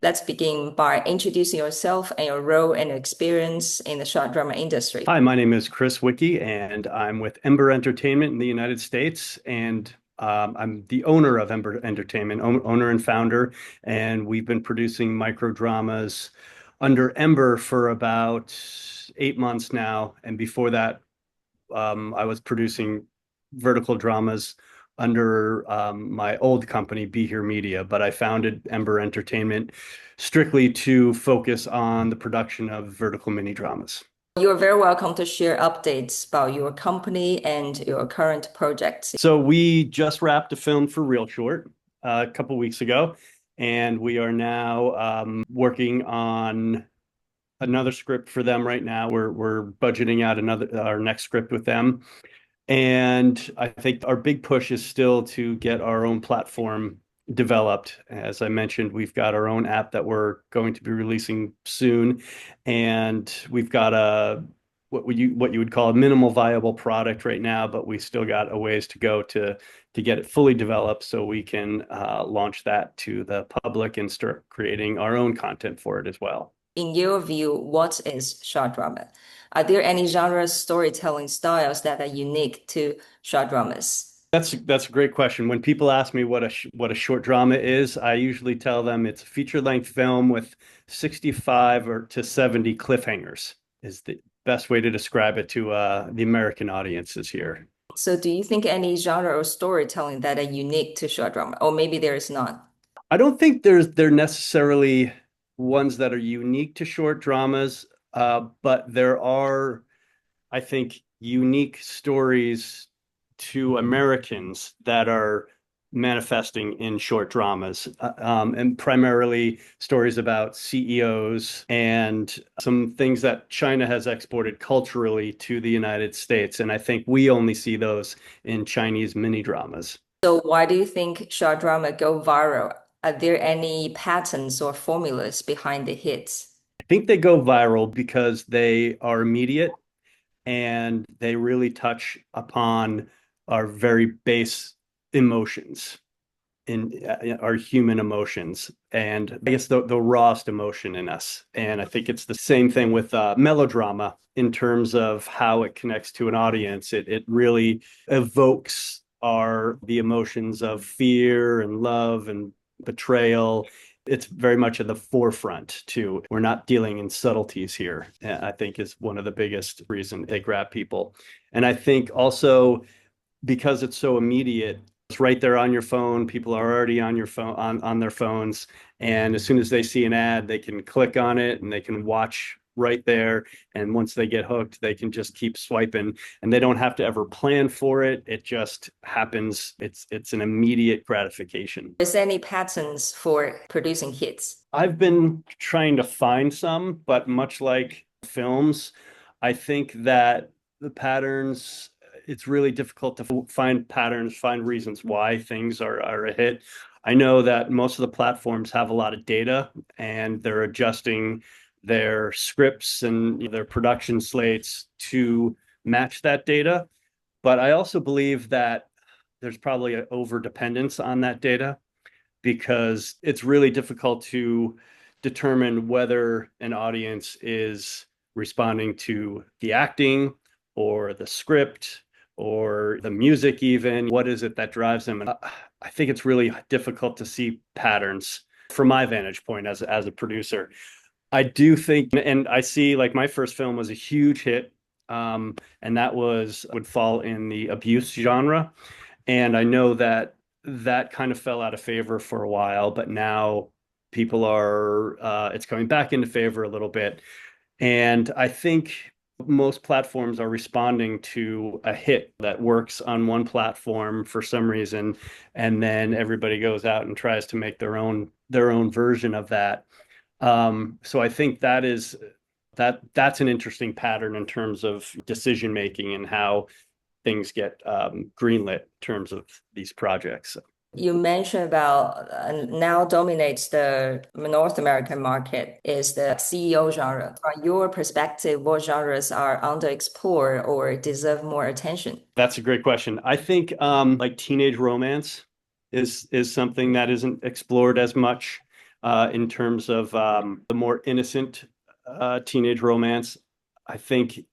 Let's begin by introducing yourself and your role and experience in the short drama industry. Hi, my name is Chris Wicke, and I'm with Embr Entertainment in the United States. And I'm the owner of Embr Entertainment, owner and founder. And we've been producing micro dramas under Embr for about 8 months now. And before that, I was producing vertical dramas under my old company, Be Here Media. But I founded Embr Entertainment strictly to focus on the production of vertical mini dramas. You're very welcome to share updates about your company and your current projects. So we just wrapped a film for ReelShort a couple weeks ago, and we are now working on another script for them right now. We're budgeting out our next script with them. And I think our big push is still to get our own platform developed. As I mentioned, we've got our own app that we're going to be releasing soon, and we've got what you would call a minimal viable product right now, but we still got a ways to go to get it fully developed so we can launch that to the public and start creating our own content for it as well. In your view, what is short drama? Are there any genre storytelling styles that are unique to short dramas? That's a great question. When people ask me what a short drama is, I usually tell them it's a feature-length film with 65 or to 70 cliffhangers is the best way to describe it to the American audiences here. So, do you think any genre or storytelling that are unique to short drama, or maybe there is none? I don't think they're necessarily ones that are unique to short dramas, but there are, I think, unique stories to Americans that are manifesting in short dramas, and primarily stories about CEOs and some things that China has exported culturally to the United States. And I think we only see those in Chinese mini dramas. So, why do you think short drama go viral? Are there any patterns or formulas behind the hits? I think they go viral because they are immediate and they really touch upon our very base emotions in our human emotions, and I guess the rawest emotion in us. And I think it's the same thing with melodrama in terms of how it connects to an audience. It really evokes the emotions of fear and love and betrayal. It's very much at the forefront too. We're not dealing in subtleties here, I think is one of the biggest reasons they grab people. And I think also because it's so immediate, it's right there on your phone. People are already on your phone on their phones. And as soon as they see an ad, they can click on it and they can watch right there. And once they get hooked, they can just keep swiping and they don't have to ever plan for it. It just happens. It's an immediate gratification. Is there any patterns for producing hits? I've been trying to find some, but much like films, I think that the patterns, it's really difficult to find patterns, find reasons why things are a hit. I know that most of the platforms have a lot of data and they're adjusting their scripts and their production slates to match that data. But I also believe that there's probably an over dependence on that data because it's really difficult to determine whether an audience is responding to the acting or the script or the music even. What is it that drives them? And I think it's really difficult to see patterns from my vantage point as a producer. I do think, and I see like my first film was a huge hit, and that would fall in the abuse genre. And I know that kind of fell out of favor for a while, but now people it's coming back into favor a little bit. And I think most platforms are responding to a hit that works on one platform for some reason, and then everybody goes out and tries to make their own version of that. So I think that's an interesting pattern in terms of decision making and how things get greenlit in terms of these projects. You mentioned about now dominates the North American market is the CEO genre. From your perspective, what genres are underexplored or deserve more attention? That's a great question. I think like teenage romance is something that isn't explored as much. in terms of the more innocent teenage romance. I think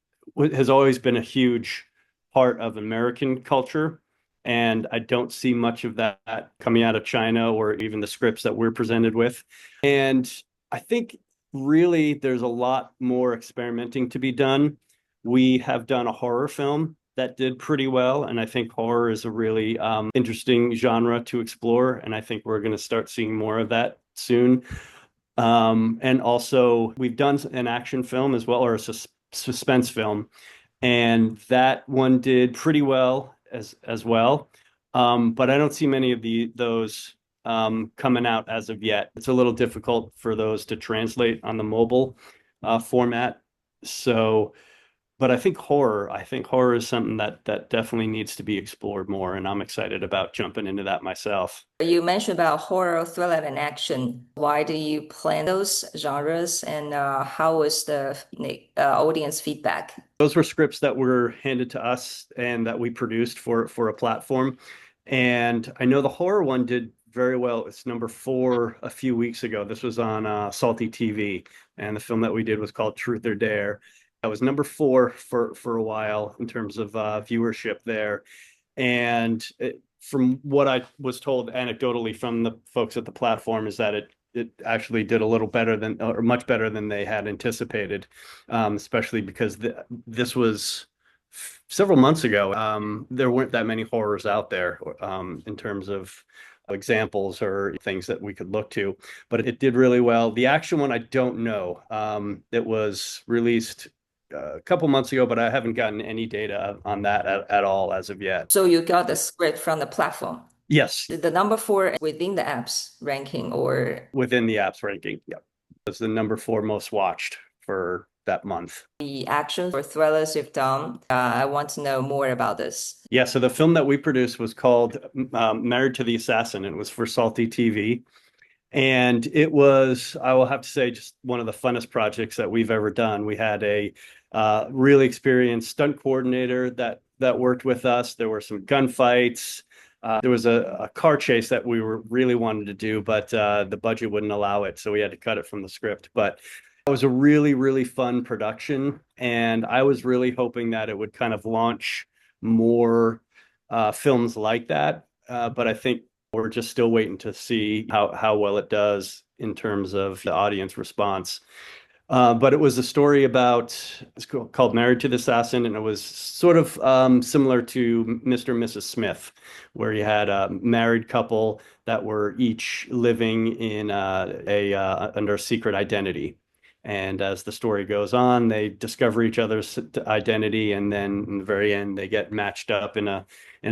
has always been a huge part of American culture. And I don't see much of that coming out of China or even the scripts that we're presented with. And I think really there's a lot more experimenting to be done. We have done a horror film that did pretty well, and I think horror is a really interesting genre to explore, and I think we're going to start seeing more of that soon. And also, we've done an action film as well, or a suspense film, and that one did pretty well as well. But I don't see many of those coming out as of yet. It's a little difficult for those to translate on the mobile format. So, but I think horror is something that definitely needs to be explored more, and I'm excited about jumping into that myself. You mentioned about horror, thriller, and action. Why do you plan those genres, and how was the audience feedback? Those were scripts that were handed to us and that we produced for a platform. And I know the horror one did very well. It's number 4 a few weeks ago. This was on Salty TV, and the film that we did was called Truth or Dare. That was number 4 for a while in terms of viewership there. And from what I was told anecdotally from the folks at the platform is that it actually did a little better than, or much better than they had anticipated, especially because this was several months ago. There weren't that many horrors out there in terms of examples or things that we could look to, but it did really well. The action one, I don't know. It was released a couple months ago, but I haven't gotten any data on that at all as of yet. So you got the script from the platform. Yes, The number 4 within the apps ranking, or within the apps ranking. Yep. It was the number 4 most watched for that month. the action or thrillers you've done. I want to know more about this. Yeah, so the film that we produced was called Married to the Assassin, and it was for Salty TV. And it was, I will have to say, just one of the funnest projects that we've ever done. We had a really experienced stunt coordinator that worked with us. There were some gunfights. There was a car chase that we were really wanted to do, but the budget wouldn't allow it, so we had to cut it from the script. But it was a really, really fun production, and I was really hoping that it would kind of launch more films like that. But I think we're just still waiting to see how well it does in terms of the audience response. But it was a story about, it's called Married to the Assassin, and it was sort of similar to Mr. and Mrs. Smith, where you had a married couple that were each living in under a secret identity. And as the story goes on, they discover each other's identity, and then in the very end, they get matched up in a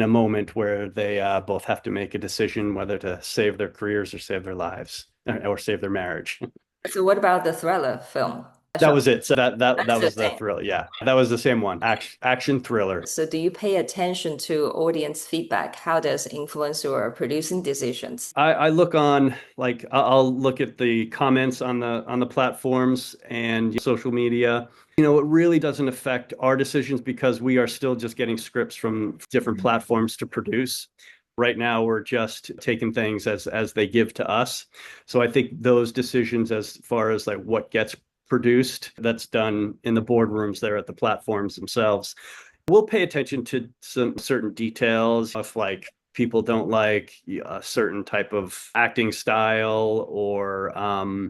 moment where they both have to make a decision whether to save their careers or save their lives or save their marriage. So what about the thriller film? That was it. So that That's the was the same. thrill. Yeah, that was the same one. Action thriller. So do you pay attention to audience feedback? How does it influence your producing decisions? I look on, like, I'll look at the comments on the platforms and social media. You know, it really doesn't affect our decisions because we are still just getting scripts from different platforms to produce. Right now, we're just taking things as they give to us. So I think those decisions, as far as like what gets produced, that's done in the boardrooms there at the platforms themselves. We'll pay attention to some certain details if like people don't like a certain type of acting style or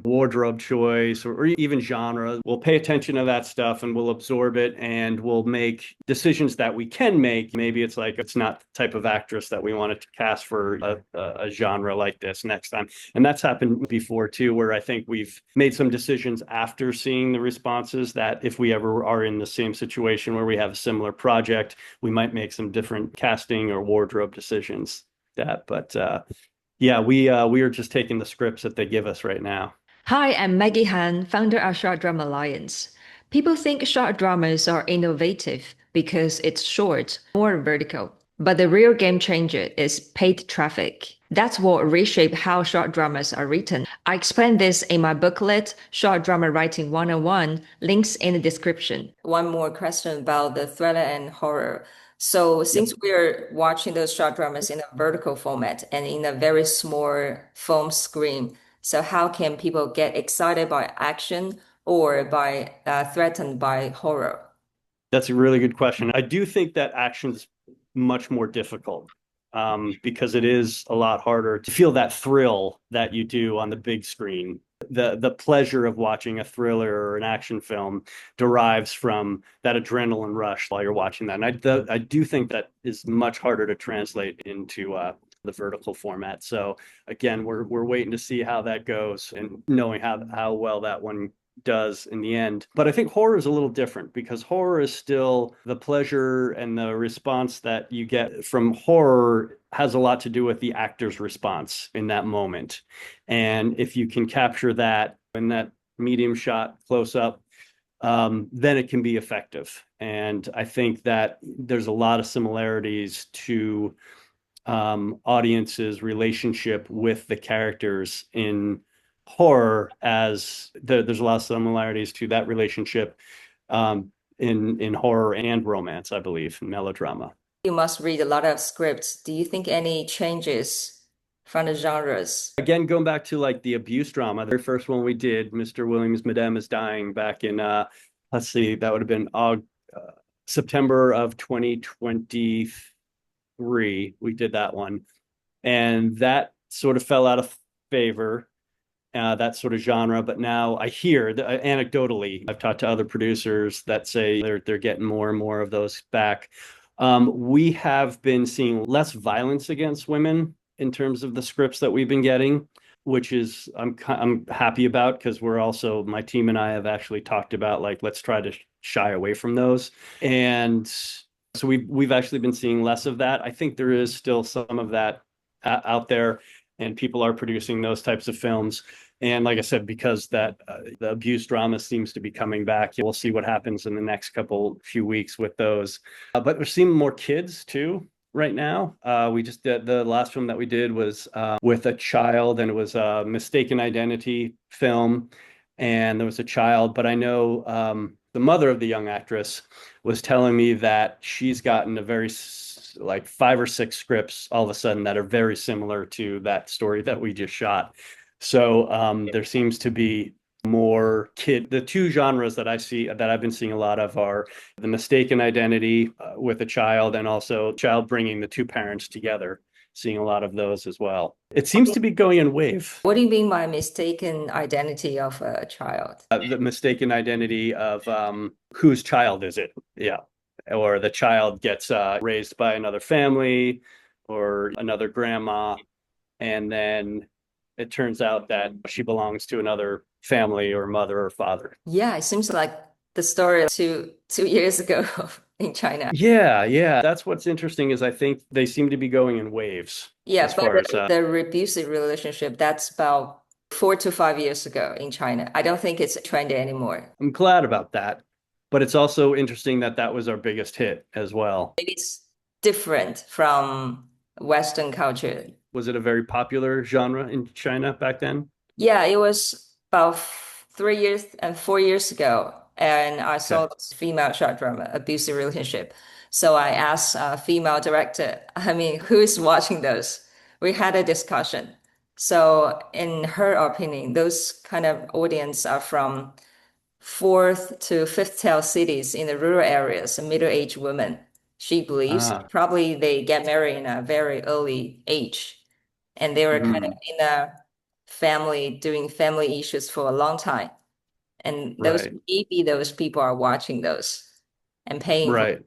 wardrobe choice or even genre. We'll pay attention to that stuff and we'll absorb it and we'll make decisions that we can make. Maybe it's like it's not the type of actress that we wanted to cast for a genre like this next time. And that's happened before too, where I think we've made some decisions after seeing the responses that if we ever are in the same situation where we have a similar project, we might make some different casting or wardrobe decisions. But yeah, we are just taking the scripts that they give us right now. Hi, I'm Maggie Han, founder of Short Drama Alliance. People think short dramas are innovative because it's short or vertical. But the real game changer is paid traffic. That's what reshaped how short dramas are written. I explain this in my booklet, Short Drama Writing 101, links in the description. One more question about the thriller and horror. So since we're watching those short dramas in a vertical format and in a very small film screen, So how can people get excited by action or by threatened by horror? That's a really good question. I do think that action's much more difficult because it is a lot harder to feel that thrill that you do on the big screen. The pleasure of watching a thriller or an action film derives from that adrenaline rush while you're watching that. And I do think that is much harder to translate into the vertical format. So again, we're waiting to see how that goes and knowing how well that one does in the end. But I think horror is a little different because horror is still the pleasure and the response that you get from horror has a lot to do with the actor's response in that moment. And if you can capture that in that medium shot close up, then it can be effective. And I think that there's a lot of similarities to audience's relationship with the characters in horror, as there's a lot of similarities to that relationship in horror and romance, I believe, and melodrama. You must read a lot of scripts. Do you think any changes from the genres? Again, going back to like the abuse drama, the very first one we did, Mr. Williams' Madame is Dying, back in let's see, that would have been September of 2023. We did that one, and that sort of fell out of favor, that sort of genre. But now I hear anecdotally, I've talked to other producers that say they're getting more and more of those back. We have been seeing less violence against women in terms of the scripts that we've been getting, which is I'm happy about, because we're also, my team and I have actually talked about like, let's try to shy away from those. And so we've actually been seeing less of that. I think there is still some of that out there, and people are producing those types of films. And like I said, because that the abuse drama seems to be coming back, we'll see what happens in the next few weeks with those. But we're seeing more kids too right now. We just did, the last film that we did was with a child, and it was a mistaken identity film, and there was a child. But I know the mother of the young actress was telling me that she's gotten like 5 or 6 scripts all of a sudden that are very similar to that story that we just shot. So there seems to be more the two genres that I've been seeing a lot of are the mistaken identity with a child, and also child bringing the two parents together. Seeing a lot of those as well. It seems to be going in wave. What do you mean by mistaken identity of a child? The mistaken identity of whose child is it? Yeah. Or the child gets raised by another family or another grandma, and then it turns out that she belongs to another family or mother or father. Yeah, it seems like the story two years ago in China. Yeah. That's what's interesting, is I think they seem to be going in waves. Yeah, but the abusive relationship, that's about 4 to 5 years ago in China. I don't think it's trendy anymore. I'm glad about that. But it's also interesting that that was our biggest hit as well. Maybe it's different from Western culture. Was it a very popular genre in China back then? Yeah, it was about 3 years and 4 years ago. And I saw this female short drama, abusive relationship. So I asked a female director, who is watching those? We had a discussion. So in her opinion, those kind of audience are from 4th to 5th tier cities in the rural areas, middle-aged women. She believes probably they get married in a very early age, and they were kind of in a family, doing family issues for a long time. And maybe those people are watching those and paying for it.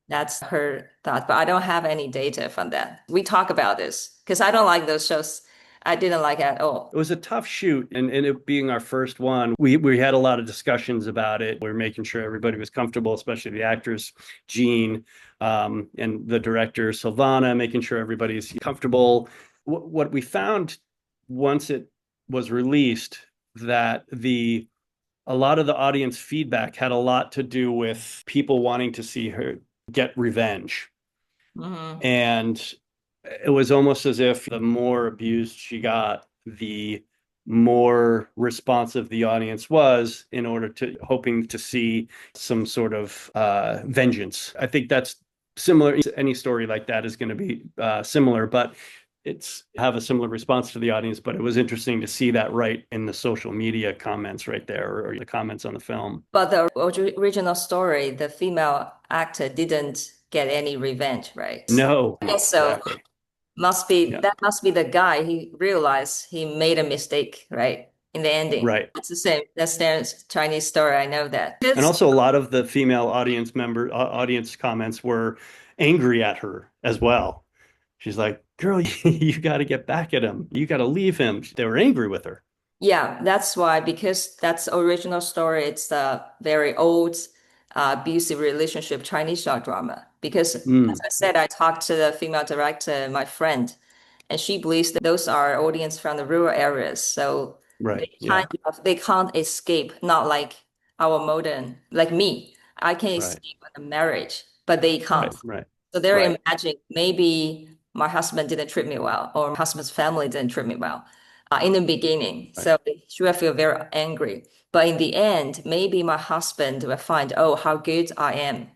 That's her thought, but I don't have any data from that. We talk about this because I don't like those shows. I didn't like it at all. It was a tough shoot, and it being our first one, we had a lot of discussions about it. We were making sure everybody was comfortable, especially the actors, Jean, and the director, Silvana, making sure everybody's comfortable. What we found once it was released, that a lot of the audience feedback had a lot to do with people wanting to see her get revenge. And it was almost as if the more abused she got, the more responsive the audience was, in order to hoping to see some sort of vengeance. I think that's similar. Any story like that is going to be similar, but it's have a similar response to the audience, but it was interesting to see that right in the social media comments right there, or the comments on the film. But the original story, the female actor didn't get any revenge, right? No, Okay, so exactly. Yeah, that must be the guy. He realized he made a mistake, right? In the ending. right. It's the same. That's their Chinese story. I know that. And also a lot of the female audience comments were angry at her as well. She's like, girl, you got to get back at him. You got to leave him. They were angry with her. Yeah, that's why, because that's original story. It's a very old abusive relationship Chinese short drama. Because as Mm, I said, I talked to the female director, my friend, and she believes that those are audience from the rural areas. So right. Yeah. they can't escape, not like our modern, like me. I can Right. escape a marriage, but they Right. can't. Right. So they're Right. imagining maybe my husband didn't treat me well, or my husband's family didn't treat me well in the beginning. Right. So she will feel very angry. But in the end, maybe my husband will find, oh, how good I am.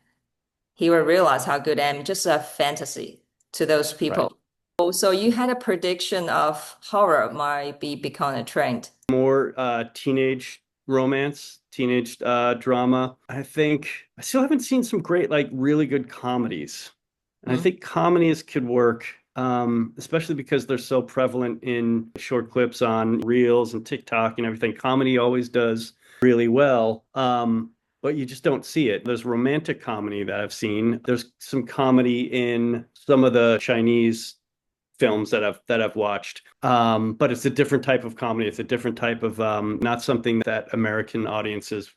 He will realize how good I am. Just a fantasy to those Right. people. Oh, so you had a prediction of horror might be becoming a trend. More teenage romance, teenage drama. I think I still haven't seen some great, like really good comedies. And I Hmm? think comedies could work, especially because they're so prevalent in short clips on Reels and TikTok and everything. Comedy always does really well. But you just don't see it. There's romantic comedy that I've seen. There's some comedy in some of the Chinese films that I've watched. But it's a different type of comedy. It's a different type of not something that American audiences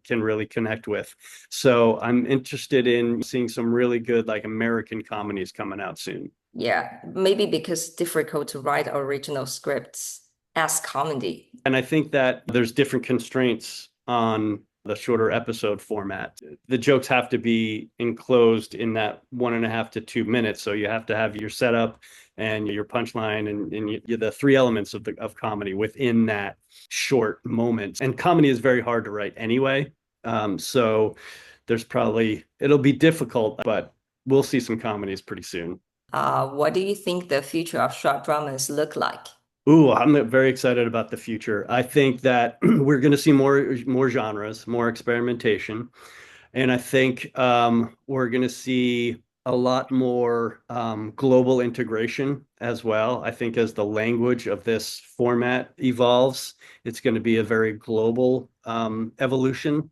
can really connect with. So I'm interested in seeing some really good like American comedies coming out soon. Yeah, maybe because difficult to write original scripts as comedy. And I think that there's different constraints on the shorter episode format. The jokes have to be enclosed in that 1.5 to 2 minutes. So you have to have your setup and your punchline and the three elements of comedy within that short moment. And comedy is very hard to write anyway. So there's probably it'll be difficult, but we'll see some comedies pretty soon. What do you think the future of short dramas look like? Ooh, I'm very excited about the future. I think that we're going to see more genres, more experimentation, and I think we're going to see a lot more global integration as well. I think as the language of this format evolves, it's going to be a very global evolution.